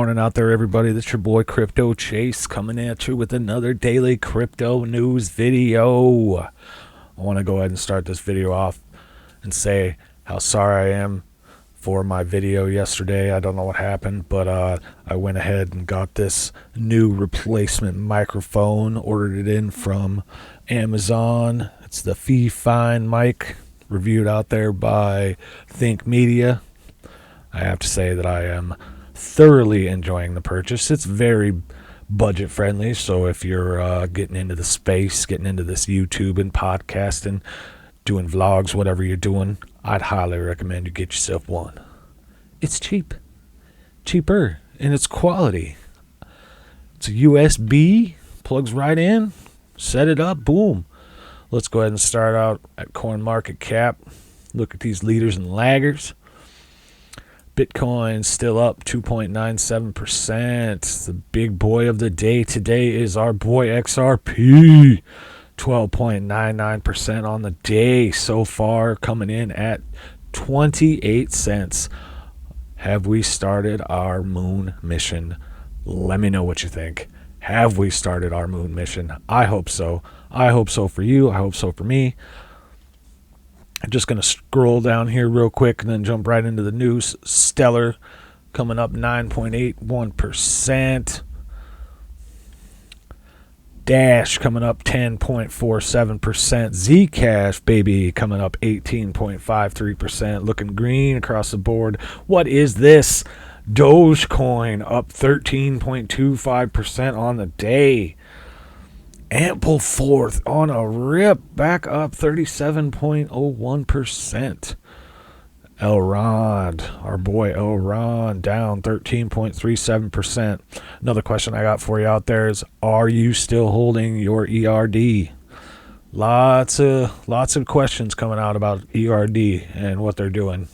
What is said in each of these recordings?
morning out there, everybody. This your boy Crypto Chase coming at you with another daily crypto news video. I want to go ahead and start this video off and say how sorry I am for my video yesterday. I don't know what happened, but I went ahead and got this new replacement microphone, ordered it in from Amazon. It's the Fee Fine mic, reviewed out there by Think Media. I have to say that I am thoroughly enjoying the purchase. It's very budget friendly, so if you're getting into the space, getting into this YouTube and podcasting, doing vlogs, whatever you're doing, I'd highly recommend you get yourself one. It's cheaper, and it's quality. It's a USB, plugs right in, set it up, boom. Let's go ahead and start out at CoinMarketCap. Look at these leaders and laggers. Bitcoin still up 2.97%. The big boy of the day today is our boy XRP. 12.99% on the day so far, coming in at 28 cents. Have we started our moon mission? Let me know what you think. Have we started our moon mission? I hope so. I hope so for you. I hope so for me. I'm just going to scroll down here real quick and then jump right into the news. Stellar coming up 9.81%. Dash coming up 10.47%. Zcash, baby, coming up 18.53%. Looking green across the board. What is this? Dogecoin up 13.25% on the day. Ample fourth on a rip, back up 37.01%. Elrond, our boy Elrond, down 13.37%. Another question I got for you out there is, are you still holding your ERD? Lots of questions coming out about ERD and what they're doing.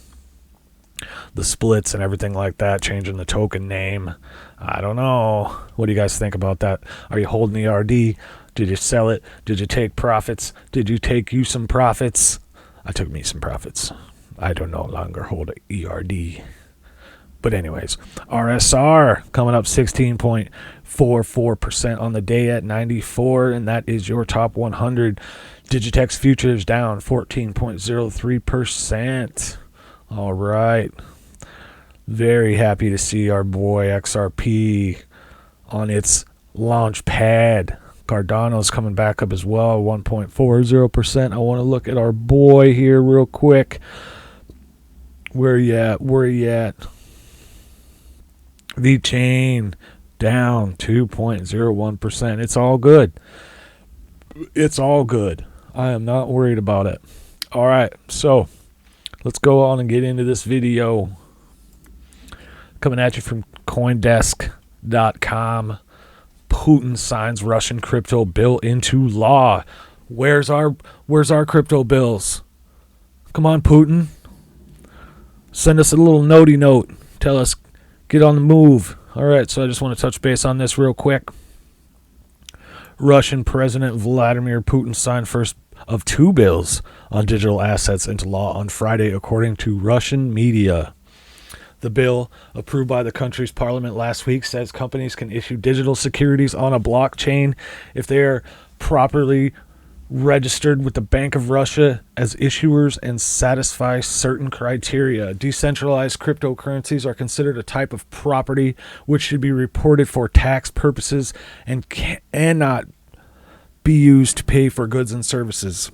The splits and everything like that, changing the token name. I don't know. What do you guys think about that? Are you holding ERD? Did you sell it? Did you take profits? Did you take you some profits? I took me some profits. I don't no longer hold a ERD. But anyways, RSR coming up 16.44% on the day at 94, and that is your top 100. Digitex futures down 14.03%. All right. Very happy to see our boy XRP on its launch pad. Cardano's coming back up as well, 1.40%. I want to look at our boy here real quick. Where you at? VeChain down 2.01%. It's all good. It's all good. I am not worried about it. All right, so let's go on and get into this video. Coming at you from CoinDesk.com. Putin signs Russian crypto bill into law. Where's our crypto bills? Come on, Putin. Send us a little notey note. Tell us, get on the move. All right, so I just want to touch base on this real quick. Russian President Vladimir Putin signed first of two bills on digital assets into law on Friday, according to Russian media. The bill, approved by the country's parliament last week, says companies can issue digital securities on a blockchain if they are properly registered with the Bank of Russia as issuers and satisfy certain criteria. Decentralized cryptocurrencies are considered a type of property which should be reported for tax purposes and cannot be used to pay for goods and services.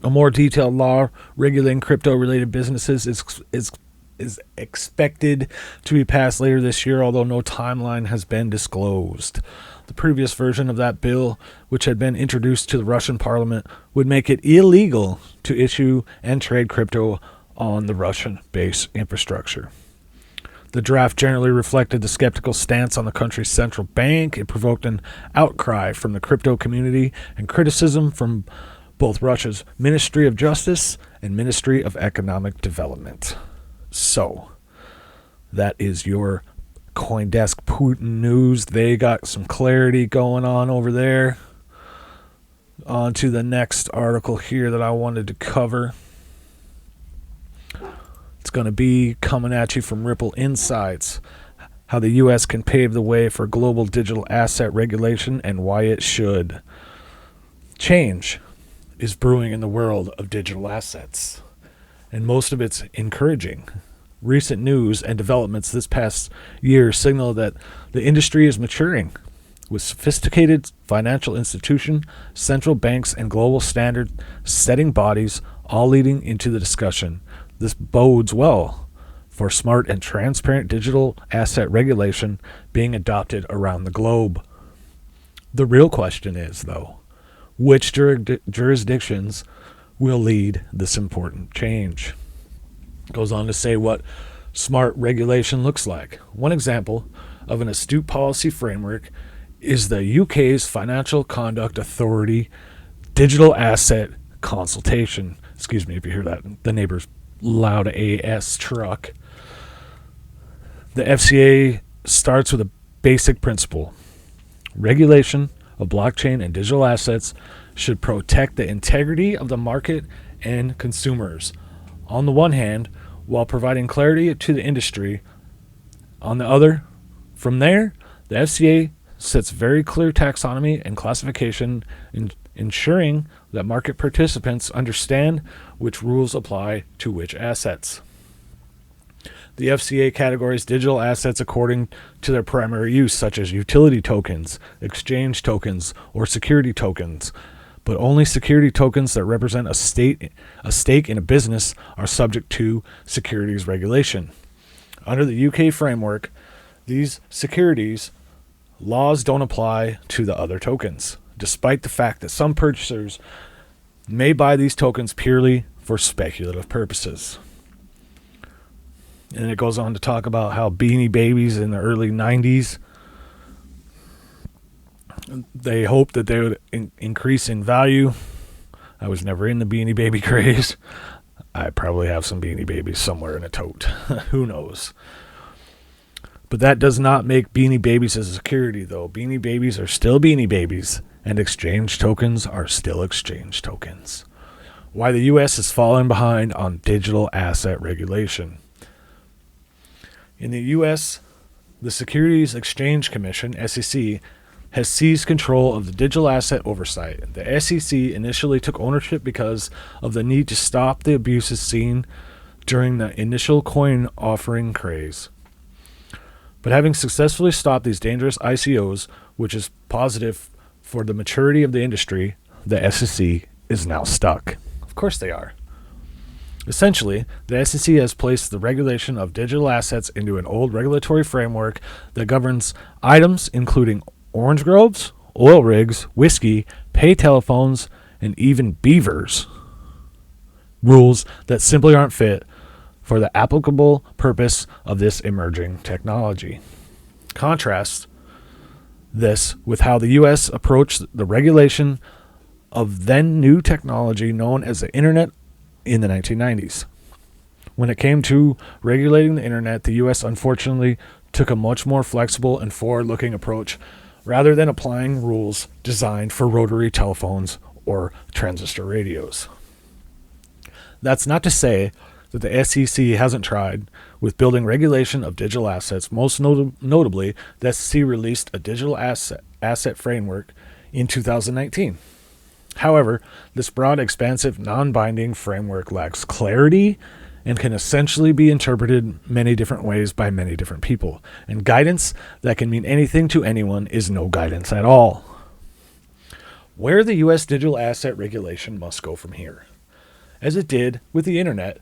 A more detailed law regulating crypto-related businesses is expected to be passed later this year, although no timeline has been disclosed. The previous version of that bill, which had been introduced to the Russian parliament, would make it illegal to issue and trade crypto on the Russian-based infrastructure. The draft generally reflected the skeptical stance on the country's central bank. It provoked an outcry from the crypto community and criticism from both Russia's Ministry of Justice and Ministry of Economic Development. So, that is your CoinDesk Putin news. They got some clarity going on over there. On to the next article here that I wanted to cover. It's going to be coming at you from Ripple Insights. how the U.S. can pave the way for global digital asset regulation and why it should. Change is brewing in the world of digital assets, and most of it's encouraging. Recent news and developments this past year signal that the industry is maturing, with sophisticated financial institutions, central banks, and global standard-setting bodies all leading into the discussion. This bodes well for smart and transparent digital asset regulation being adopted around the globe. The real question is, though, which jurisdictions will lead this important change? It goes on to say what smart regulation looks like. One example of an astute policy framework is the UK's Financial Conduct Authority Digital Asset Consultation. Excuse me if you hear that, the neighbor's loud AS truck. The FCA starts with a basic principle. Regulation of blockchain and digital assets should protect the integrity of the market and consumers, on the one hand, while providing clarity to the industry. On the other, from there, the FCA sets very clear taxonomy and classification, ensuring that market participants understand which rules apply to which assets. The FCA categorizes digital assets according to their primary use, such as utility tokens, exchange tokens, or security tokens. But only security tokens that represent a stake in a business are subject to securities regulation. Under the UK framework, these securities laws don't apply to the other tokens, despite the fact that some purchasers may buy these tokens purely for speculative purposes. And it goes on to talk about how Beanie Babies in the early 90s, they hoped that they would increase in value. I was never in the Beanie Baby craze. I probably have some Beanie Babies somewhere in a tote. Who knows? But that does not make Beanie Babies as a security, though. Beanie Babies are still Beanie Babies, and exchange tokens are still exchange tokens. Why the U.S. is falling behind on digital asset regulation. In the U.S., the Securities Exchange Commission, SEC, has seized control of the digital asset oversight. The SEC initially took ownership because of the need to stop the abuses seen during the initial coin offering craze. But having successfully stopped these dangerous ICOs, which is positive for the maturity of the industry, the SEC is now stuck. Of course they are. Essentially, the SEC has placed the regulation of digital assets into an old regulatory framework that governs items including orange groves, oil rigs, whiskey, pay telephones, and even beavers. Rules that simply aren't fit for the applicable purpose of this emerging technology. Contrast this with how the U.S. approached the regulation of then new technology known as the Internet in the 1990s. When it came to regulating the Internet, the U.S. unfortunately took a much more flexible and forward-looking approach rather than applying rules designed for rotary telephones or transistor radios. That's not to say that the SEC hasn't tried with building regulation of digital assets. Most notably, the SEC released a digital asset framework in 2019. However, this broad, expansive, non-binding framework lacks clarity and can essentially be interpreted many different ways by many different people. And guidance that can mean anything to anyone is no guidance at all. Where the U.S. digital asset regulation must go from here. As it did with the Internet,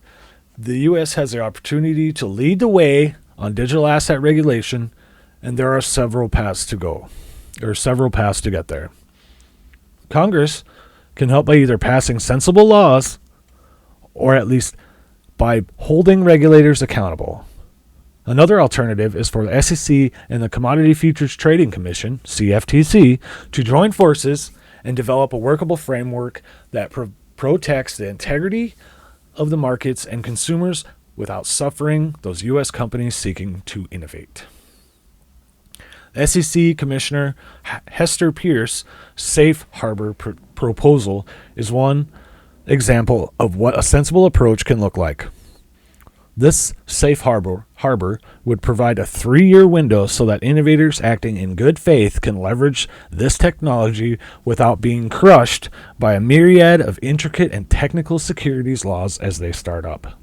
the U.S. has the opportunity to lead the way on digital asset regulation, and there are several paths to go. There are several paths to get there. Congress can help by either passing sensible laws or at least by holding regulators accountable. Another alternative is for the SEC and the Commodity Futures Trading Commission, CFTC, to join forces and develop a workable framework that protects the integrity of the markets and consumers without suffering those U.S. companies seeking to innovate. SEC Commissioner Hester Peirce's safe harbor proposal is one example of what a sensible approach can look like. This safe harbor would provide a 3-year window so that innovators acting in good faith can leverage this technology without being crushed by a myriad of intricate and technical securities laws as they start up.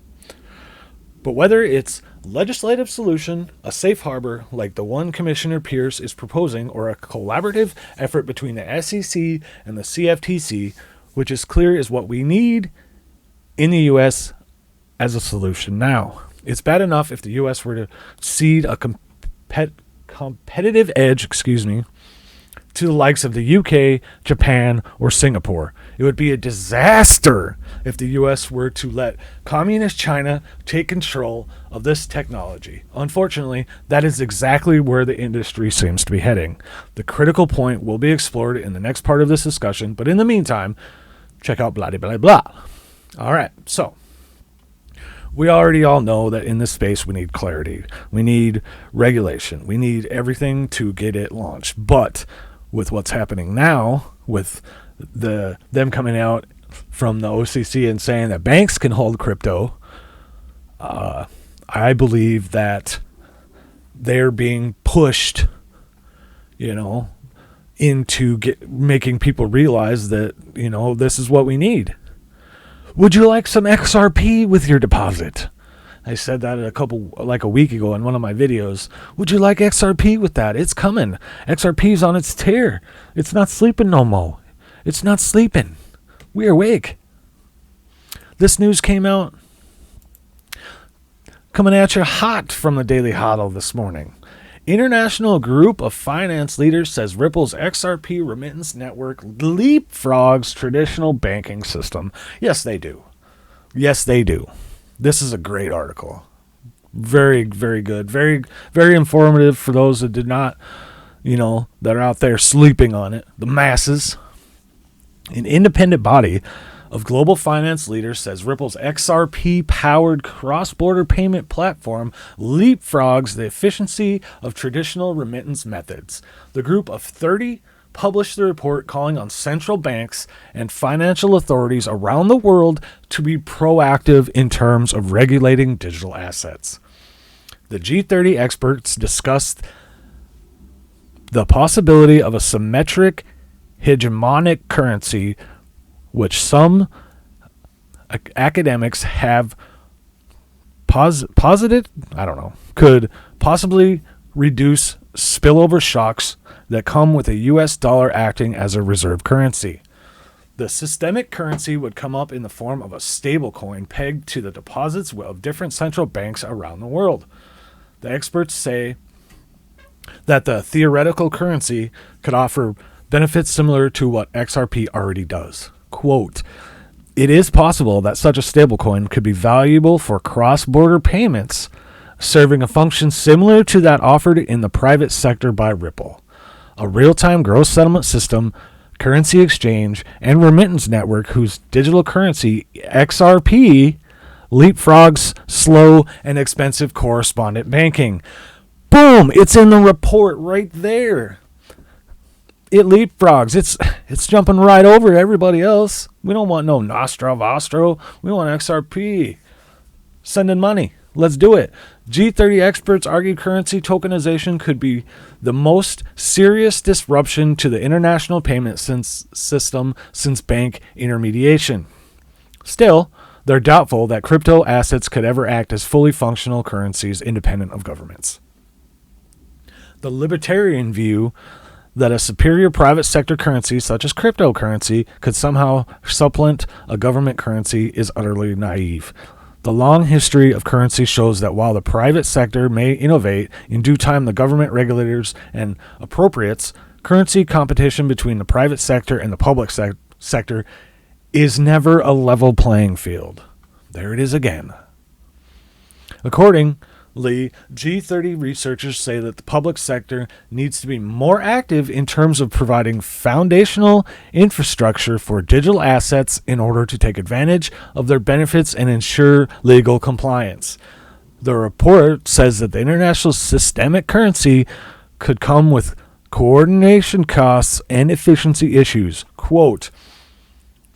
But whether it's legislative solution, a safe harbor like the one Commissioner Pierce is proposing, or a collaborative effort between the SEC and the CFTC, which is clear is what we need in the U.S. as a solution now. It's bad enough if the U.S. were to cede a competitive edge, to the likes of the UK, Japan, or Singapore. It would be a disaster if the U.S. were to let communist China take control of this technology. Unfortunately, that is exactly where the industry seems to be heading. The critical point will be explored in the next part of this discussion, but in the meantime, check out blah, blah, blah. All right, so we already all know that in this space we need clarity. We need regulation. We need everything to get it launched. But with what's happening now, with them coming out from the OCC and saying that banks can hold crypto, I believe that they're being pushed, into making people realize that, this is what we need. Would you like some XRP with your deposit? I said that a week ago in one of my videos. Would you like XRP with that? It's coming. XRP's on its tear. It's not sleeping no more. It's not sleeping. We're awake. This news came out coming at you hot from the Daily Hodl this morning. International group of finance leaders says Ripple's XRP remittance network leapfrogs traditional banking system. Yes, they do. Yes, they do. This is a great article. Very, very good. Very, very informative for those that did not, that are out there sleeping on it. The masses. An independent body of global finance leaders says Ripple's XRP-powered cross-border payment platform leapfrogs the efficiency of traditional remittance methods. The group of 30 published the report calling on central banks and financial authorities around the world to be proactive in terms of regulating digital assets. The G30 experts discussed the possibility of a symmetric hegemonic currency, which some academics have posited, could possibly reduce spillover shocks that come with a U.S. dollar acting as a reserve currency. The systemic currency would come up in the form of a stablecoin pegged to the deposits of different central banks around the world. The experts say that the theoretical currency could offer benefits similar to what XRP already does. Quote, "It is possible that such a stablecoin could be valuable for cross-border payments, serving a function similar to that offered in the private sector by Ripple. A real-time gross settlement system, currency exchange, and remittance network whose digital currency, XRP, leapfrogs slow and expensive correspondent banking." Boom! It's in the report right there. It leapfrogs. It's jumping right over everybody else. We don't want no Nostra Vostro. We want XRP. Sending money. Let's do it. G30 experts argue currency tokenization could be the most serious disruption to the international payment system since bank intermediation. Still, they're doubtful that crypto assets could ever act as fully functional currencies independent of governments. The libertarian view that a superior private sector currency such as cryptocurrency could somehow supplant a government currency is utterly naive. The long history of currency shows that while the private sector may innovate, in due time the government regulators and appropriates currency competition between the private sector and the public sector is never a level playing field. There it is again. Accordingly, G30 researchers say that the public sector needs to be more active in terms of providing foundational infrastructure for digital assets in order to take advantage of their benefits and ensure legal compliance. The report says that the international systemic currency could come with coordination costs and efficiency issues. Quote,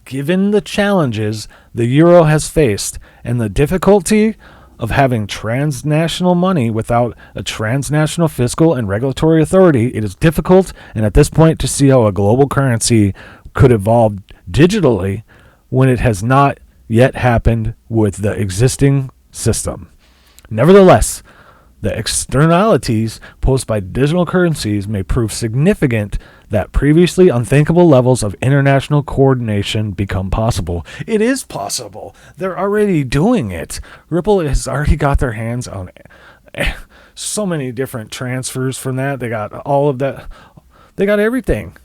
"Given the challenges the euro has faced and the difficulty of having transnational money without a transnational fiscal and regulatory authority, it is difficult and at this point to see how a global currency could evolve digitally when it has not yet happened with the existing system. Nevertheless, the externalities posed by digital currencies may prove significant that previously unthinkable levels of international coordination become possible. It is possible. They're already doing it. Ripple has already got their hands on so many different transfers from that. They got all of that. They got everything.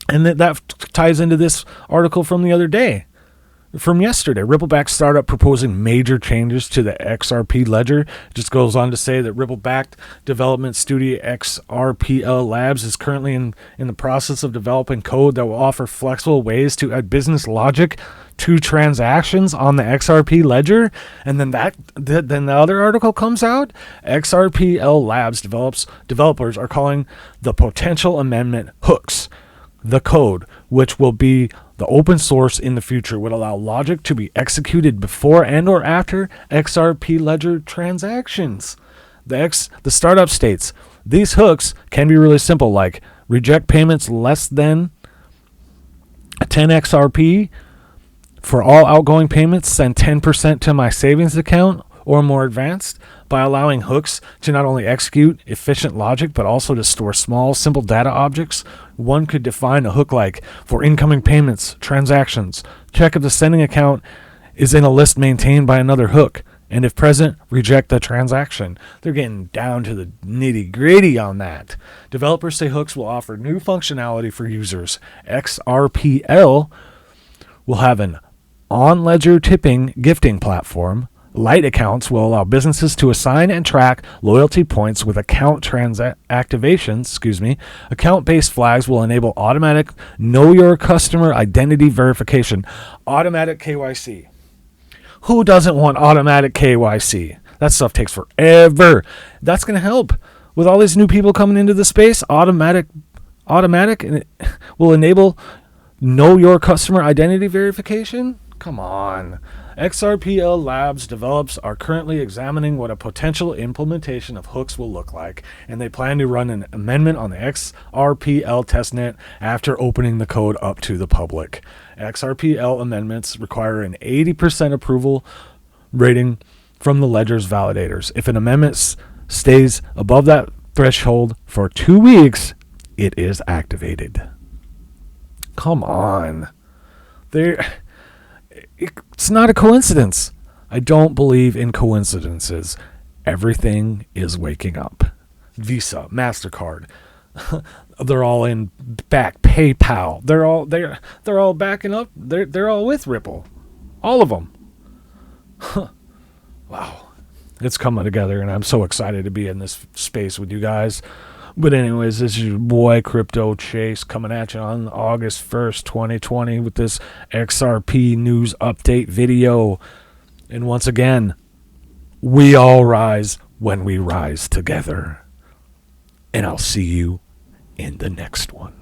And that ties into this article from the other day. From yesterday, Ripple-backed startup proposing major changes to the XRP ledger. It just goes on to say that Ripple-backed development studio XRPL Labs is currently in the process of developing code that will offer flexible ways to add business logic to transactions on the XRP ledger. And then then the other article comes out. XRPL Labs developers are calling the potential amendment hooks. The code, which will be the open source in the future, would allow logic to be executed before and or after XRP ledger transactions. The startup states, these hooks can be really simple, like reject payments less than 10 XRP. For all outgoing payments, send 10% to my savings account, or more advanced, by allowing hooks to not only execute efficient logic, but also to store small, simple data objects. One could define a hook like, for incoming payments, transactions, check if the sending account is in a list maintained by another hook, and if present, reject the transaction. They're getting down to the nitty-gritty on that. Developers say hooks will offer new functionality for users. XRPL will have an on-ledger tipping gifting platform. Light accounts will allow businesses to assign and track loyalty points with account activations. Account-based flags will enable automatic Know Your Customer identity verification. Automatic KYC. Who doesn't want automatic KYC? That stuff takes forever. That's going to help. With all these new people coming into the space, automatic and it will enable Know Your Customer identity verification? Come on. XRPL Labs developers are currently examining what a potential implementation of hooks will look like, and they plan to run an amendment on the XRPL testnet after opening the code up to the public. XRPL amendments require an 80% approval rating from the ledger's validators. If an amendment stays above that threshold for 2 weeks, it is activated. Come on. It's not a coincidence. I don't believe in coincidences. Everything is waking up. Visa, MasterCard, they're all in back. PayPal, they're all backing up. They're all with Ripple, all of them. Wow, it's coming together, and I'm so excited to be in this space with you guys. But anyways, this is your boy Crypto Chase coming at you on August 1st, 2020 with this XRP news update video. And once again, we all rise when we rise together. And I'll see you in the next one.